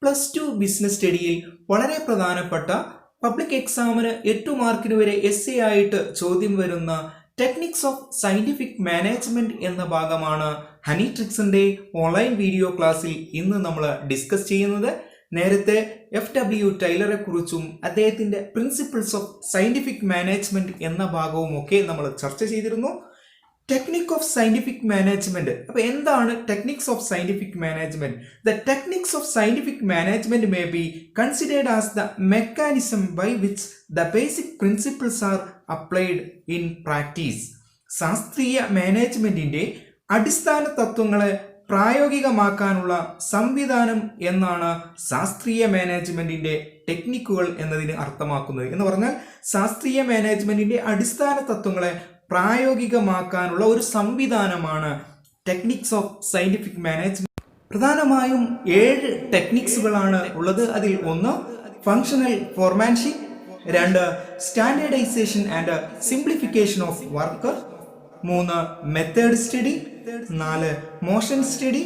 +2 business സ്റ്റഡിയിൽ വളരെ പ്രധാനപ്പെട്ട public എക്സാമിന് 8 മാർക്കിന് വരെ എസ് എ ആയിട്ട് ചോദ്യം വരുന്ന ടെക്നിക്സ് ഓഫ് സയന്റിഫിക് മാനേജ്മെന്റ് എന്ന ഭാഗമാണ് ഹണി ട്രിക്സിന്റെ ഓൺലൈൻ വീഡിയോ ക്ലാസ്സിൽ ഇന്ന് നമ്മൾ ഡിസ്കസ് ചെയ്യുന്നത്. നേരത്തെ FW ടൈലറെ കുറിച്ചും അദ്ദേഹത്തിന്റെ പ്രിൻസിപ്പിൾസ് ഓഫ് സയന്റിഫിക് മാനേജ്മെന്റ് എന്ന ഭാഗവും ഒക്കെ നമ്മൾ ചർച്ച ചെയ്തിരുന്നു. ടെക്നിക് ഓഫ് സയന്റിഫിക് മാനേജ്മെന്റ്, അപ്പൊ എന്താണ് techniques of scientific management? The techniques of scientific management may be considered as the mechanism by which the basic principles are applied in practice. ശാസ്ത്രീയ മാനേജ്മെന്റിന്റെ അടിസ്ഥാന തത്വങ്ങളെ പ്രായോഗികമാക്കാനുള്ള സംവിധാനം എന്നാണ് ശാസ്ത്രീയ മാനേജ്മെന്റിന്റെ ടെക്നിക്കുകൾ എന്നതിന് അർത്ഥമാക്കുന്നത്. എന്ന് പറഞ്ഞാൽ ശാസ്ത്രീയ മാനേജ്മെന്റിന്റെ അടിസ്ഥാന തത്വങ്ങളെ പ്രായോഗികമാക്കാനുള്ള ഒരു സംവിധാനമാണ് ടെക്നിക്സ് ഓഫ് സയന്റിഫിക് മാനേജ്മെന്റ്. പ്രധാനമായും 7 ടെക്നിക്സുകളാണ് ഉള്ളത്. അതിൽ 1 functional foremanship, 2 standardisation and simplification of work, 3 method study, 4 motion study,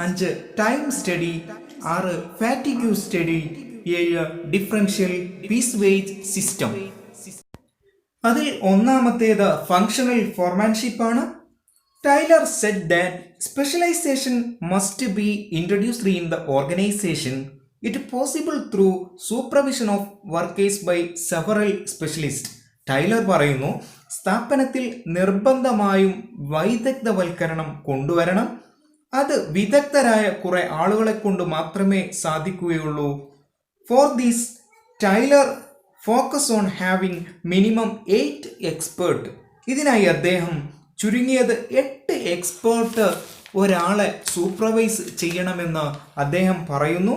5 time study, 6 fatigue study, 7 differential piece wage system. അതിൽ ഒന്നാമത്തേത് ഫങ്ഷണൽ ഫോർമാൻഷിപ്പ് ആണ്. Taylor said that specialisation must be introduced in the organisation. It possible through supervision of workers by several specialist. Taylor പറയുന്നു, സ്ഥാപനത്തിൽ നിർബന്ധമായും വൈദഗ്ധ്യവൽക്കരണം കൊണ്ടുവരണം. അത് വിദഗ്ധരായ കുറെ ആളുകളെ കൊണ്ട് മാത്രമേ സാധിക്കുകയുള്ളൂ. For this Taylor focus on having minimum 8 expert. ഇതിനായി അദ്ദേഹം ചുരുങ്ങിയത് 8 എക്സ്പേർട്ട് ഒരാളെ സൂപ്പർവൈസ് ചെയ്യണമെന്ന് അദ്ദേഹം പറയുന്നു.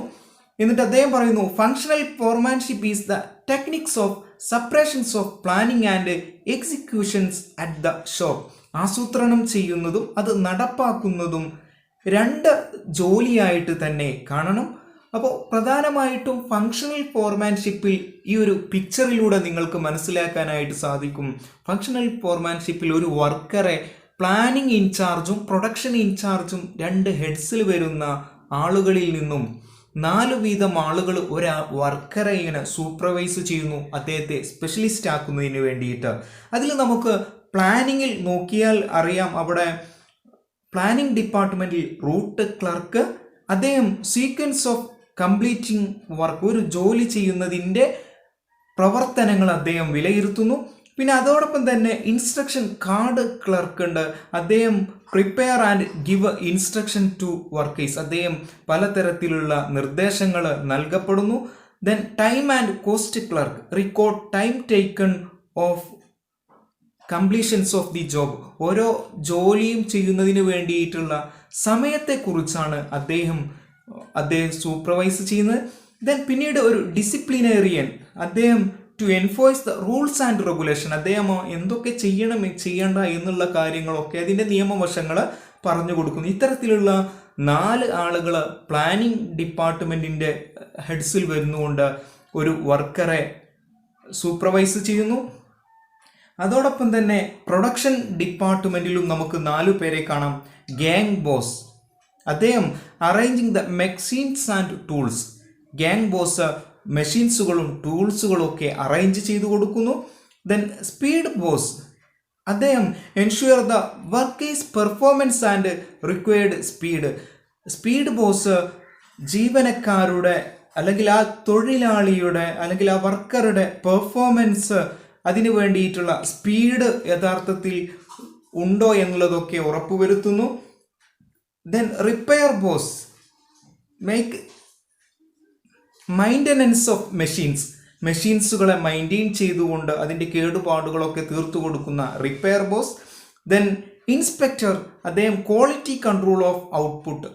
എന്നിട്ട് അദ്ദേഹം പറയുന്നു, functional foremanship is the techniques of separations of planning and executions at the shop. ആസൂത്രണം ചെയ്യുന്നതും അത് നടപ്പാക്കുന്നതും 2 ജോലിയായിട്ട് തന്നെ കാണണം. അപ്പോൾ പ്രധാനമായിട്ടും ഫങ്ഷണൽ ഫോർമാൻഷിപ്പിൽ ഈ ഒരു പിക്ചറിലൂടെ നിങ്ങൾക്ക് മനസ്സിലാക്കാനായിട്ട് സാധിക്കും. ഫങ്ഷണൽ ഫോർമാൻഷിപ്പിൽ ഒരു വർക്കറെ പ്ലാനിങ് ഇൻചാർജും പ്രൊഡക്ഷൻ ഇൻചാർജും 2 ഹെഡ്സിൽ വരുന്ന ആളുകളിൽ നിന്നും 4 വീതം ആളുകൾ ഒരു വർക്കറെ ഇങ്ങനെ സൂപ്പർവൈസ് ചെയ്യുന്നു, അദ്ദേഹത്തെ സ്പെഷ്യലിസ്റ്റ് ആക്കുന്നതിന് വേണ്ടിയിട്ട്. അതിൽ നമുക്ക് പ്ലാനിങ്ങിൽ നോക്കിയാൽ അറിയാം, അവിടെ പ്ലാനിങ് ഡിപ്പാർട്ട്മെന്റിൽ റൂട്ട് ക്ലർക്ക്, അദ്ദേഹം സീക്വൻസ് ഓഫ് കംപ്ലീറ്റിംഗ് വർക്ക്, ഒരു ജോലി ചെയ്യുന്നതിൻ്റെ പ്രവർത്തനങ്ങൾ അദ്ദേഹം വിലയിരുത്തുന്നു. പിന്നെ അതോടൊപ്പം തന്നെ ഇൻസ്ട്രക്ഷൻ കാർഡ് ക്ലർക്ക് ഉണ്ട്, അദ്ദേഹം prepare and give instruction to workers, അദ്ദേഹം പലതരത്തിലുള്ള നിർദ്ദേശങ്ങൾ നൽകപ്പെടുന്നു. Then time and cost clerk record time taken of completions of the job, ഓരോ ജോലിയും ചെയ്യുന്നതിന് വേണ്ടിയിട്ടുള്ള സമയത്തെക്കുറിച്ചാണ് അദ്ദേഹം സൂപ്പർവൈസ് ചെയ്യുന്നത്. ദെൻ പിന്നീട് ഒരു ഡിസിപ്ലിനേറിയൻ, അദ്ദേഹം to enforce the rules and regulation, അദ്ദേഹം എന്തൊക്കെ ചെയ്യണ്ട എന്നുള്ള കാര്യങ്ങളൊക്കെ അതിൻ്റെ നിയമവശങ്ങൾ പറഞ്ഞു കൊടുക്കുന്നു. ഇത്തരത്തിലുള്ള 4 ആളുകൾ പ്ലാനിങ് ഡിപ്പാർട്ട്മെന്റിന്റെ ഹെഡ്സിൽ വരുന്നുകൊണ്ട് ഒരു വർക്കറെ സൂപ്പർവൈസ് ചെയ്യുന്നു. അതോടൊപ്പം തന്നെ പ്രൊഡക്ഷൻ ഡിപ്പാർട്ട്മെന്റിലും നമുക്ക് 4 പേരെ കാണാം. ഗ്യാങ് ബോസ്, അദ്ദേഹം arranging the machines and tools, gang boss മെഷീൻസുകളും ടൂൾസുകളും ഒക്കെ അറേഞ്ച് ചെയ്തു കൊടുക്കുന്നു. ദെൻ സ്പീഡ് ബോസ്, അദ്ദേഹം ensure the workers performance and required speed. Speed boss ജീവനക്കാരുടെ അല്ലെങ്കിൽ ആ തൊഴിലാളിയുടെ അല്ലെങ്കിൽ ആ വർക്കറുടെ പെർഫോമൻസ്, അതിനു വേണ്ടിയിട്ടുള്ള സ്പീഡ് യഥാർത്ഥത്തിൽ ഉണ്ടോ എന്നുള്ളതൊക്കെ ഉറപ്പുവരുത്തുന്നു. Then repair boss make maintenance of മെഷീൻസുകളെ മെയിൻറ്റെയിൻ ചെയ്തുകൊണ്ട് അതിൻ്റെ കേടുപാടുകളൊക്കെ തീർത്തു കൊടുക്കുന്ന റിപ്പയർ ബോസ്. ദെൻ ഇൻസ്പെക്ടർ, അദ്ദേഹം ക്വാളിറ്റി കൺട്രോൾ ഓഫ് ഔട്ട്പുട്ട്,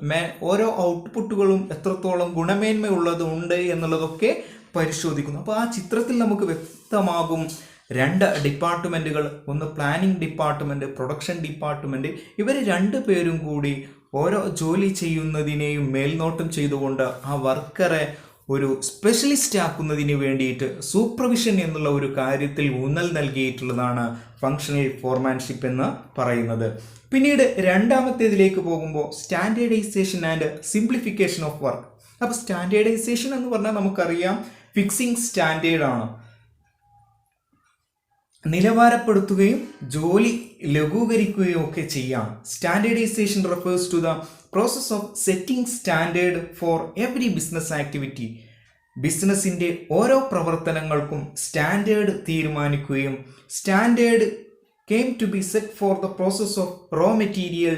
ഓരോ ഔട്ട്പുട്ടുകളും എത്രത്തോളം ഗുണമേന്മയുള്ളത് ഉണ്ട് എന്നുള്ളതൊക്കെ പരിശോധിക്കുന്നു. അപ്പോൾ ആ ചിത്രത്തിൽ നമുക്ക് വ്യക്തമാകും 2 ഡിപ്പാർട്ട്മെൻറ്റുകൾ, ഒന്ന് പ്ലാനിങ് ഡിപ്പാർട്ട്മെൻറ്റ്, പ്രൊഡക്ഷൻ ഡിപ്പാർട്ട്മെൻറ്റ്. ഇവർ 2 പേരും കൂടി ഓരോ ജോലി ചെയ്യുന്നതിനെയും മേൽനോട്ടം ചെയ്തുകൊണ്ട് ആ വർക്കറെ ഒരു സ്പെഷ്യലിസ്റ്റ് ആക്കുന്നതിന് വേണ്ടിയിട്ട് സൂപ്പർവിഷൻ എന്നുള്ള ഒരു കാര്യത്തിൽ ഊന്നൽ നൽകിയിട്ടുള്ളതാണ് ഫങ്ഷണൽ ഫോർമാൻഷിപ്പ് എന്ന് പറയുന്നത്. പിന്നീട് രണ്ടാമത്തേതിലേക്ക് പോകുമ്പോൾ standardisation and simplification of work. അപ്പോൾ സ്റ്റാൻഡേർഡൈസേഷൻ എന്ന് പറഞ്ഞാൽ നമുക്കറിയാം ഫിക്സിംഗ് സ്റ്റാൻഡേർഡാണ്, നിലവാരപ്പെടുത്തുകയും ജോലി ലഘൂകരിക്കുകയും ഒക്കെ ചെയ്യാം. Standardisation refers to the process of setting standard for every business activity. ബിസിനസ്സിൻ്റെ ഓരോ പ്രവർത്തനങ്ങൾക്കും സ്റ്റാൻഡേർഡ് തീരുമാനിക്കുകയും standard came to be set for the process of raw material,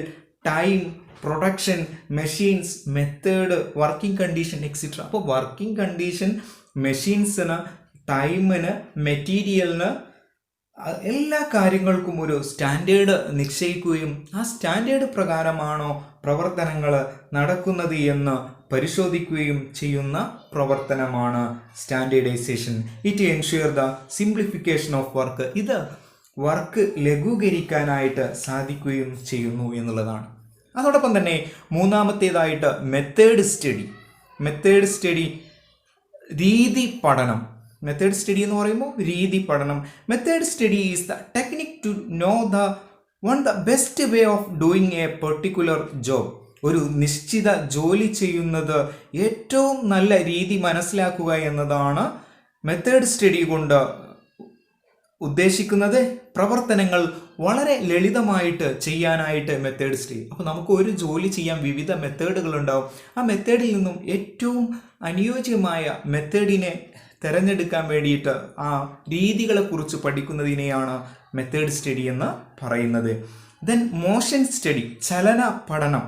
time, production, machines, method, working condition, etc. അപ്പോൾ working condition, മെഷീൻസിന്, ടൈമിന്, മെറ്റീരിയലിന്, എല്ലാ കാര്യങ്ങൾക്കും ഒരു സ്റ്റാൻഡേർഡ് നിശ്ചയിക്കുകയും ആ സ്റ്റാൻഡേർഡ് പ്രകാരമാണോ പ്രവർത്തനങ്ങൾ നടക്കുന്നത് എന്ന് പരിശോധിക്കുകയും ചെയ്യുന്ന പ്രവർത്തനമാണ് standardisation. It ensure the simplification of work. ഇത് വർക്ക് ലഘൂകരിക്കാനായിട്ട് സാധിക്കുകയും ചെയ്യുന്നു എന്നുള്ളതാണ്. അതോടൊപ്പം തന്നെ മൂന്നാമത്തേതായിട്ട് മെത്തേഡ് സ്റ്റഡി. മെത്തേഡ് സ്റ്റഡി, രീതി പഠനം. മെത്തേഡ് സ്റ്റഡി എന്ന് പറയുമ്പോൾ രീതി പഠനം. Method study is the technique to know the best way of doing a particular job. ഒരു നിശ്ചിത ജോലി ചെയ്യുന്നത് ഏറ്റവും നല്ല രീതി മനസ്സിലാക്കുക എന്നതാണ് മെത്തേഡ് സ്റ്റഡി കൊണ്ട് ഉദ്ദേശിക്കുന്നത്. പ്രവർത്തനങ്ങൾ വളരെ ലളിതമായിട്ട് ചെയ്യാനായിട്ട് മെത്തേഡ് സ്റ്റഡി. അപ്പോൾ നമുക്ക് ഒരു ജോലി ചെയ്യാൻ വിവിധ മെത്തേഡുകൾ ഉണ്ടാവും. ആ മെത്തേഡിൽ നിന്നും ഏറ്റവും അനുയോജ്യമായ മെത്തേഡിനെ തിരഞ്ഞെടുക്കാൻ വേണ്ടിയിട്ട് ആ രീതികളെക്കുറിച്ച് പഠിക്കുന്നതിനെയാണ് മെത്തേഡ് സ്റ്റഡി എന്ന് പറയുന്നത്. ദെൻ മോഷൻ സ്റ്റഡി, ചലന പഠനം.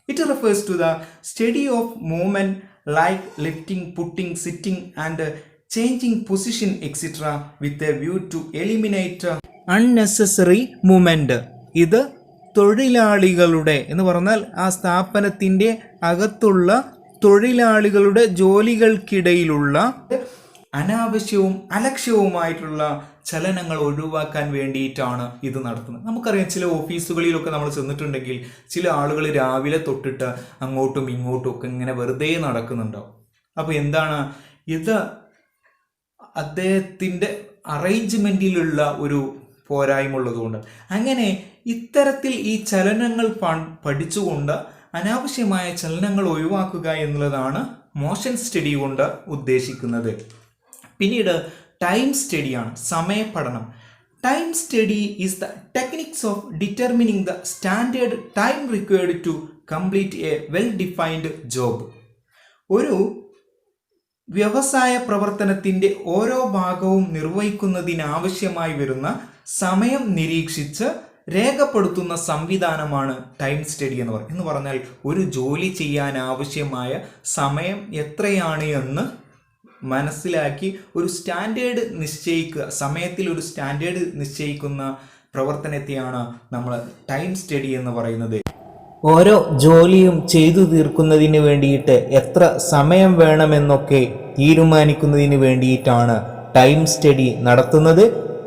It refers to the study of movement like lifting, putting, sitting and changing position etc. with a view to eliminate unnecessary movement. ഇത് തൊഴിലാളികളുടെ എന്ന് പറഞ്ഞാൽ ആ സ്ഥാപനത്തിൻ്റെ അകത്തുള്ള തൊഴിലാളികളുടെ ജോലികൾക്കിടയിലുള്ള അനാവശ്യവും അലക്ഷ്യവുമായിട്ടുള്ള ചലനങ്ങൾ ഒഴിവാക്കാൻ വേണ്ടിയിട്ടാണ് ഇത് നടത്തുന്നത്. നമുക്കറിയാം, ചില ഓഫീസുകളിലൊക്കെ നമ്മൾ ചെന്നിട്ടുണ്ടെങ്കിൽ ചില ആളുകൾ രാവിലെ തൊട്ടിട്ട് അങ്ങോട്ടും ഇങ്ങോട്ടും ഒക്കെ ഇങ്ങനെ വെറുതെ നടക്കുന്നുണ്ടാവും. അപ്പോൾ എന്താണ് ഇത്? അദ്ദേഹത്തിൻ്റെ അറേഞ്ച്മെൻറ്റിലുള്ള ഒരു പോരായ്മ ഉള്ളതുകൊണ്ട്. അങ്ങനെ ഇത്തരത്തിൽ ഈ ചലനങ്ങൾ പഠിച്ചുകൊണ്ട് അനാവശ്യമായ ചലനങ്ങൾ ഒഴിവാക്കുക എന്നുള്ളതാണ് മോഷൻ സ്റ്റഡി കൊണ്ട് ഉദ്ദേശിക്കുന്നത്. പിന്നീട് ടൈം സ്റ്റഡിയാണ്, സമയപഠനം. Time study is the techniques of determining the standard time required to complete a well defined job. ഒരു വ്യവസായ പ്രവർത്തനത്തിൻ്റെ ഓരോ ഭാഗവും നിർവഹിക്കുന്നതിനാവശ്യമായി വരുന്ന സമയം നിരീക്ഷിച്ച് രേഖപ്പെടുത്തുന്ന സംവിധാനമാണ് ടൈം സ്റ്റഡി എന്ന് പറഞ്ഞാൽ ഒരു ജോലി ചെയ്യാൻ ആവശ്യമായ സമയം എത്രയാണ് എന്ന് മനസ്സിലാക്കി ഒരു സ്റ്റാൻഡേർഡ് നിശ്ചയിക്കുക, സമയത്തിൽ ഒരു സ്റ്റാൻഡേർഡ് നിശ്ചയിക്കുന്ന പ്രവർത്തനത്തെയാണ് നമ്മൾ ടൈം സ്റ്റഡി എന്ന് പറയുന്നത്. ഓരോ ജോലിയും ചെയ്തു തീർക്കുന്നതിന് വേണ്ടിയിട്ട് എത്ര സമയം വേണമെന്നൊക്കെ തീരുമാനിക്കുന്നതിന് വേണ്ടിയിട്ടാണ് ടൈം സ്റ്റഡി നടത്തുന്നത്.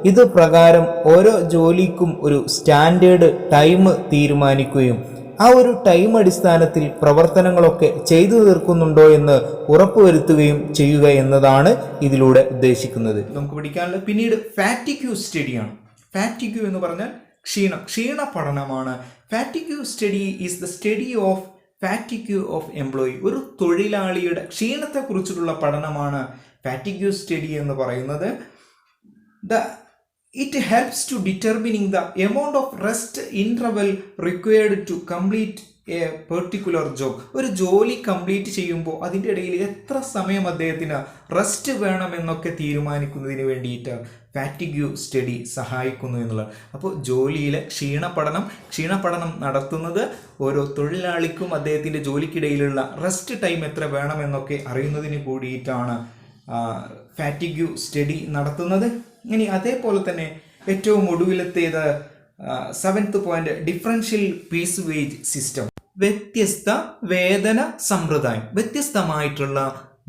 ഇത് പ്രകാരം ഓരോ ജോലിക്കും ഒരു സ്റ്റാൻഡേർഡ് ടൈം തീരുമാനിക്കുകയും ആ ഒരു ടൈം അടിസ്ഥാനത്തിൽ പ്രവർത്തനങ്ങളൊക്കെ ചെയ്തു തീർക്കുന്നുണ്ടോ എന്ന് ഉറപ്പുവരുത്തുകയും ചെയ്യുക എന്നതാണ് ഇതിലൂടെ ഉദ്ദേശിക്കുന്നത്. നമുക്ക് പഠിക്കാനുള്ളത് പിന്നീട് ഫാറ്റിഗ്യൂ സ്റ്റഡിയാണ്. ഫാറ്റിഗ്യൂ എന്ന് പറഞ്ഞാൽ ക്ഷീണ പഠനമാണ്. Fatigue study is the study of fatigue of employee. ഒരു തൊഴിലാളിയുടെ ക്ഷീണത്തെക്കുറിച്ചിട്ടുള്ള പഠനമാണ് ഫാറ്റിഗ്യൂ സ്റ്റഡി എന്ന് പറയുന്നത്. It helps to determining the amount of rest interval required to complete a particular job. ഒരു ജോലി കംപ്ലീറ്റ് ചെയ്യുമ്പോൾ അതിൻ്റെ ഇടയിൽ എത്ര സമയം അദ്ദേഹത്തിന് റെസ്റ്റ് വേണമെന്നൊക്കെ തീരുമാനിക്കുന്നതിന് വേണ്ടിയിട്ട് ഫാറ്റിഗ്യൂ സ്റ്റഡി സഹായിക്കുന്നു എന്നുള്ളത്. അപ്പോൾ ജോലിയിലെ ക്ഷീണപഠനം നടത്തുന്നത് ഓരോ തൊഴിലാളിക്കും അദ്ദേഹത്തിൻ്റെ ജോലിക്കിടയിലുള്ള റെസ്റ്റ് ടൈം എത്ര വേണമെന്നൊക്കെ അറിയുന്നതിന് കൂടിയിട്ടാണ് ഫാറ്റിഗ്യൂ സ്റ്റഡി നടത്തുന്നത്. ഇനി അതേപോലെ തന്നെ ഏറ്റവും ഒടുവിലത്തേത് 7th point, differential piece wage system. വ്യത്യസ്ത വേതന സമ്പ്രദായം, വ്യത്യസ്തമായിട്ടുള്ള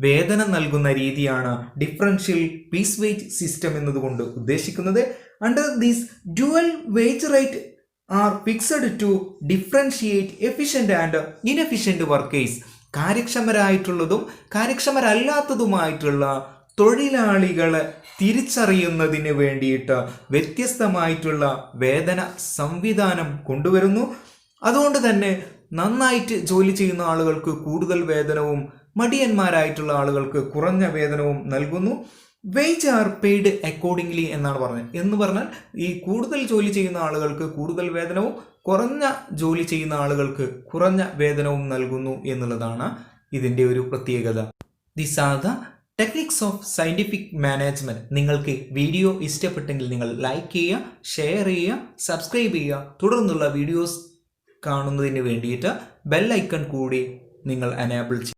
വേതനം നൽകുന്ന രീതിയാണ് ഡിഫറൻഷ്യൽ പീസ് വേജ് സിസ്റ്റം എന്നതുകൊണ്ട് ഉദ്ദേശിക്കുന്നത്. Under these dual wage rate are fixed to differentiate efficient and inefficient workers. കാര്യക്ഷമരായിട്ടുള്ളതും കാര്യക്ഷമരല്ലാത്തതുമായിട്ടുള്ള തൊഴിലാളികളെ തിരിച്ചറിയുന്നതിന് വേണ്ടിയിട്ട് വ്യത്യസ്തമായിട്ടുള്ള വേതന സംവിധാനം കൊണ്ടുവരുന്നു. അതുകൊണ്ട് തന്നെ നന്നായിട്ട് ജോലി ചെയ്യുന്ന ആളുകൾക്ക് കൂടുതൽ വേതനവും മടിയന്മാരായിട്ടുള്ള ആളുകൾക്ക് കുറഞ്ഞ വേതനവും നൽകുന്നു. വേജ് ആർ പെയ്ഡ് അക്കോർഡിംഗ്ലി എന്നാണ് പറഞ്ഞത്. എന്ന് പറഞ്ഞാൽ ഈ കൂടുതൽ ജോലി ചെയ്യുന്ന ആളുകൾക്ക് കൂടുതൽ വേതനവും കുറഞ്ഞ ജോലി ചെയ്യുന്ന ആളുകൾക്ക് കുറഞ്ഞ വേതനവും നൽകുന്നു എന്നുള്ളതാണ് ഇതിൻ്റെ ഒരു പ്രത്യേകത. This are the techniques of scientific management. നിങ്ങൾക്ക് വീഡിയോ ഇഷ്ടപ്പെട്ടെങ്കിൽ നിങ്ങൾ ലൈക്ക് ചെയ്യുക, ഷെയർ ചെയ്യുക, സബ്സ്ക്രൈബ് ചെയ്യുക. തുടർന്നുള്ള വീഡിയോസ് കാണുന്നതിന് വേണ്ടിയിട്ട് ബെൽ ഐക്കൺ കൂടി നിങ്ങൾ എനേബിൾ ചെയ്യുക.